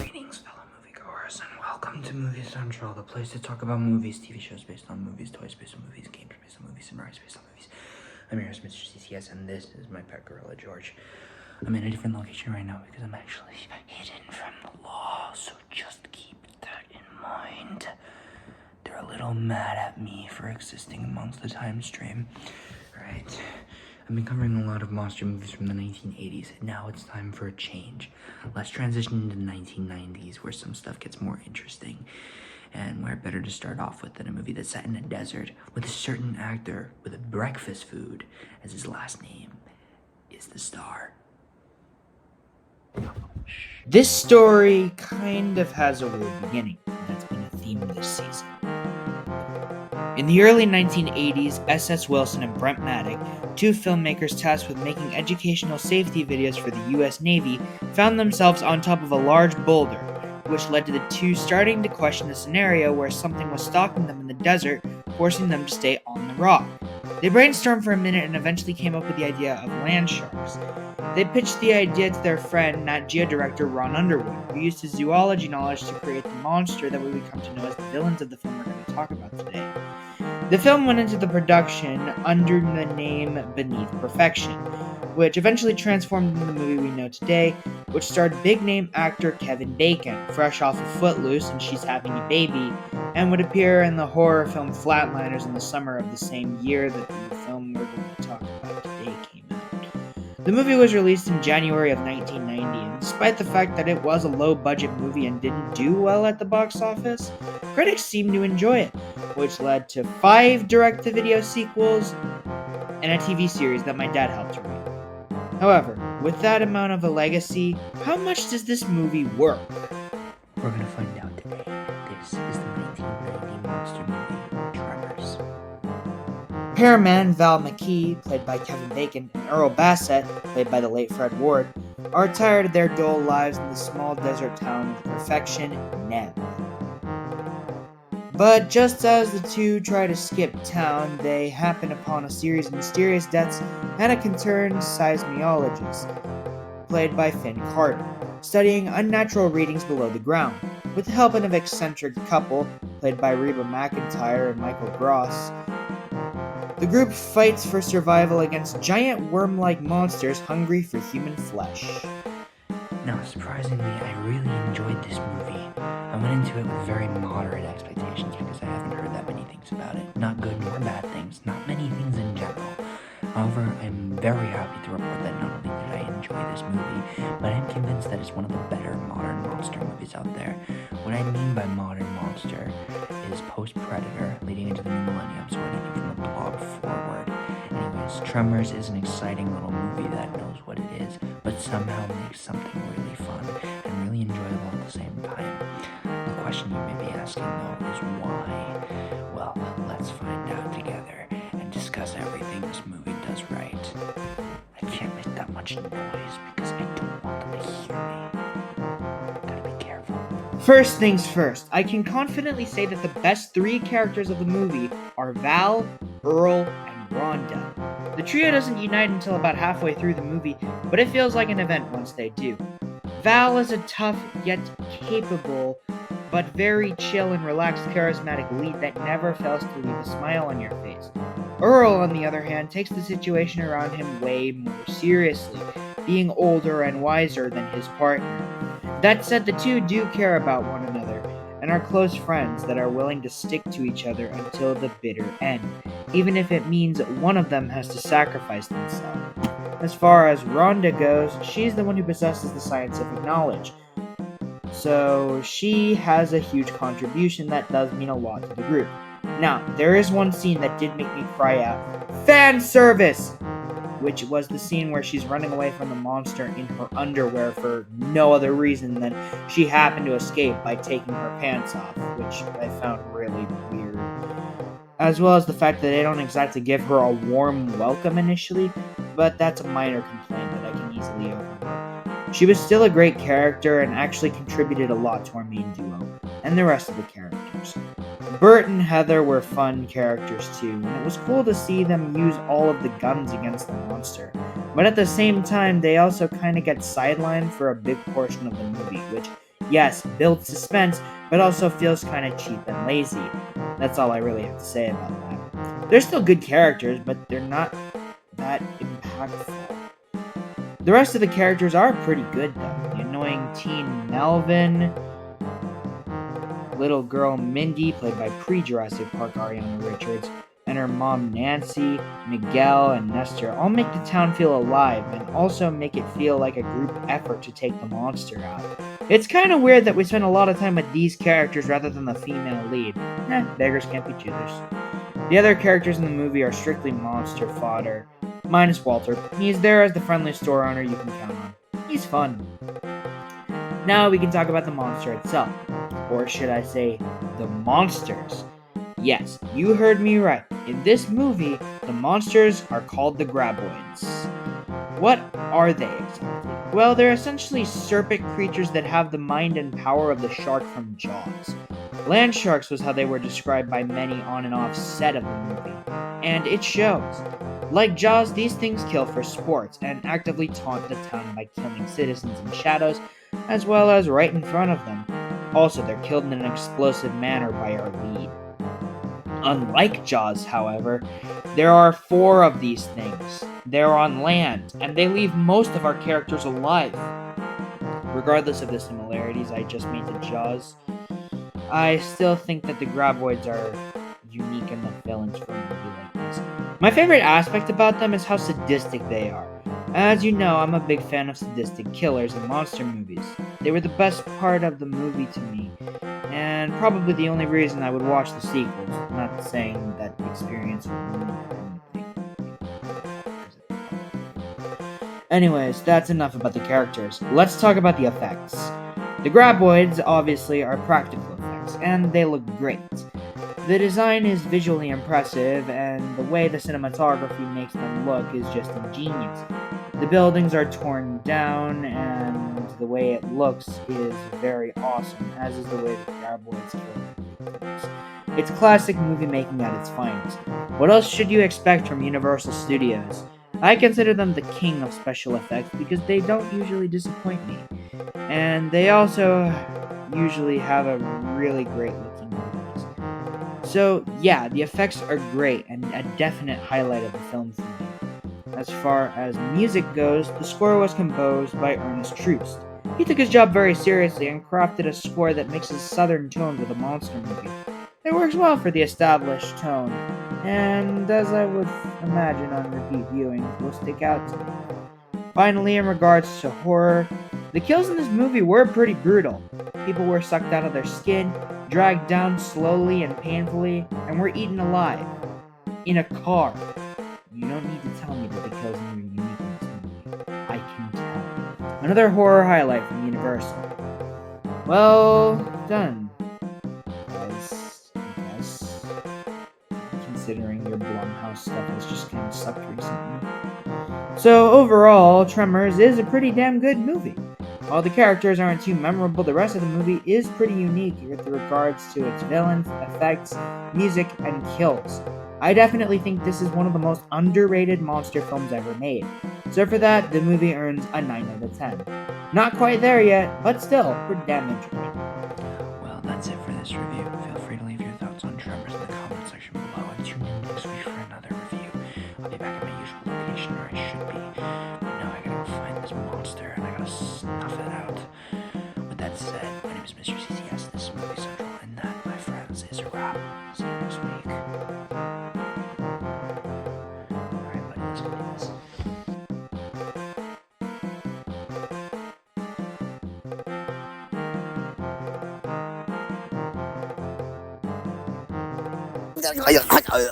Greetings, fellow moviegoers, and welcome to Movie Central, the place to talk about movies, TV shows based on movies, toys based on movies, games based on movies, and rides based on movies. I'm your host, Mr. CCS, and this is my pet gorilla, George. I'm in a different location right now because I'm actually hidden from the law, so just keep that in mind. They're a little mad at me for existing amongst the time stream. Alright, I've been covering a lot of monster movies from the 1980s. Now it's time for a change. Let's transition into the 1990s, where some stuff gets more interesting. And where better to start off with than a movie that's set in a desert with a certain actor with a breakfast food as his last name is the star. This story kind of has a weird beginning, and that's been a theme this season. In the early 1980s, S.S. Wilson and Brent Maddock, two filmmakers tasked with making educational safety videos for the U.S. Navy, found themselves on top of a large boulder, which led to the two starting to question the scenario where something was stalking them in the desert, forcing them to stay on the rock. They brainstormed for a minute and eventually came up with the idea of land sharks. They pitched the idea to their friend, Nat Geo director Ron Underwood, who used his zoology knowledge to create the monster that we would come to know as the villains of the film we're going to talk about today. The film went into the production under the name Beneath Perfection, which eventually transformed into the movie we know today, which starred big-name actor Kevin Bacon, fresh off of Footloose and She's Having a Baby, and would appear in the horror film Flatliners in the summer of the same year that the film we're going to talk about today came out. The movie was released in January of 1990, and despite the fact that it was a low-budget movie and didn't do well at the box office, critics seemed to enjoy it, which led to 5 direct-to-video sequels and a TV series that my dad helped write. However, with that amount of a legacy, how much does this movie work? We're going to find out today. This is the 1990 monster movie, Tremors. Repairman Val McKee, played by Kevin Bacon, and Earl Bassett, played by the late Fred Ward, are tired of their dull lives in the small desert town of Perfection, Neb. But just as the two try to skip town, they happen upon a series of mysterious deaths and a concerned seismologist, played by Finn Carter, studying unnatural readings below the ground. With the help of an eccentric couple, played by Reba McEntire and Michael Gross, the group fights for survival against giant worm-like monsters hungry for human flesh. Now, surprisingly, I really enjoyed this movie. I went into it with very moderate expectations because I haven't heard that many things about it. Not good nor bad things, not many things in general. However, I'm very happy to report that not only did I enjoy this movie, but I'm convinced that it's one of the better modern monster movies out there. What I mean by modern monster is post-Predator, leading into the new millennium, so anything from the Blob forward. Anyways, Tremors is an exciting little movie that knows what it is, but somehow makes something really fun and really enjoyable at the same time. The question you may be asking, though, is why? Well, let's find out together and discuss everything this movie does right. I can't make that much noise because I don't want them to hear me. Gotta be careful. First things first, I can confidently say that the best 3 characters of the movie are Val, Earl, and Rhonda. The trio doesn't unite until about halfway through the movie, but it feels like an event once they do. Val is a tough yet capable, but very chill and relaxed charismatic lead that never fails to leave a smile on your face. Earl, on the other hand, takes the situation around him way more seriously, being older and wiser than his partner. That said, the two do care about one another, and are close friends that are willing to stick to each other until the bitter end, even if it means one of them has to sacrifice themselves. As far as Rhonda goes, she's the one who possesses the scientific knowledge, so she has a huge contribution that does mean a lot to the group. Now, there is one scene that did make me cry out, fan service! Which was the scene where she's running away from the monster in her underwear for no other reason than she happened to escape by taking her pants off, which I found really weird. as well as the fact that they don't exactly give her a warm welcome initially, but that's a minor complaint that I can easily overlook. She was still a great character and actually contributed a lot to our main duo, and the rest of the characters. Bert and Heather were fun characters too, and it was cool to see them use all of the guns against the monster. But at the same time, they also kind of get sidelined for a big portion of the movie, which, yes, builds suspense, but also feels kind of cheap and lazy. That's all I really have to say about that. They're still good characters, but they're not that impactful. The rest of the characters are pretty good, though. The annoying teen Melvin, little girl Mindy, played by pre-Jurassic Park Ariana Richards, and her mom Nancy, Miguel, and Nestor all make the town feel alive and also make it feel like a group effort to take the monster out. It's kind of weird that we spend a lot of time with these characters rather than the female lead. Beggars can't be choosers. The other characters in the movie are strictly monster fodder, minus Walter. He's there as the friendly store owner you can count on. He's fun. Now we can talk about the monster itself. Or should I say, the monsters. Yes, you heard me right. In this movie, the monsters are called the Graboids. What are they exactly? Well, they're essentially serpent creatures that have the mind and power of the shark from Jaws. Land sharks was how they were described by many on and off set of the movie, and it shows. Like Jaws, these things kill for sports and actively taunt the town by killing citizens in shadows, as well as right in front of them. Also, they're killed in an explosive manner by our lead. Unlike Jaws, however, there are 4 of these things. They're on land, and they leave most of our characters alive. Regardless of the similarities I just made to Jaws, I still think that the Graboids are unique enough villains for a movie like this. My favorite aspect about them is how sadistic they are. As you know, I'm a big fan of sadistic killers in monster movies. They were the best part of the movie to me, and probably the only reason I would watch the sequels. Not saying that the experience would ruin anything. Anyways, that's enough about the characters. Let's talk about the effects. The Graboids obviously are practical effects, and they look great. The design is visually impressive, and the way the cinematography makes them look is just ingenious. The buildings are torn down, and the way it looks is very awesome, as is the way the Graboids kill victims. It's classic movie making at its finest. What else should you expect from Universal Studios? I consider them the king of special effects because they don't usually disappoint me. And they also usually have a really great looking movies. So yeah, the effects are great and a definite highlight of the film for me. As far as music goes, the score was composed by Ernest Troost. He took his job very seriously and crafted a score that mixes southern tones with a monster movie. It works well for the established tone, and as I would imagine on repeat viewings, will stick out to me. Finally, in regards to horror, the kills in this movie were pretty brutal. People were sucked out of their skin, dragged down slowly and painfully, and were eaten alive. In a car. You don't need to tell me that the kills were unique in this movie. I can tell. Another horror highlight from Universal. Well done, guys. I guess. Considering your Blumhouse stuff has just kind of sucked recently. So overall, Tremors is a pretty damn good movie. While the characters aren't too memorable, the rest of the movie is pretty unique with regards to its villains, effects, music, and kills. I definitely think this is one of the most underrated monster films ever made. So for that, the movie earns a 9 out of 10. Not quite there yet, but still, pretty damn entertaining. Well, that's it for this review. Feel free to leave your thoughts on Tremors in the comment section below and tune in next week for another review. I'll be back at my usual location, or I should be. But no, I gotta go find this monster and I gotta snuff it out. With that said, my name is Mr. CCS, this is Movie Central, and that, my friends, is a wrap. See you next week. Alright, buddy, let's go do this.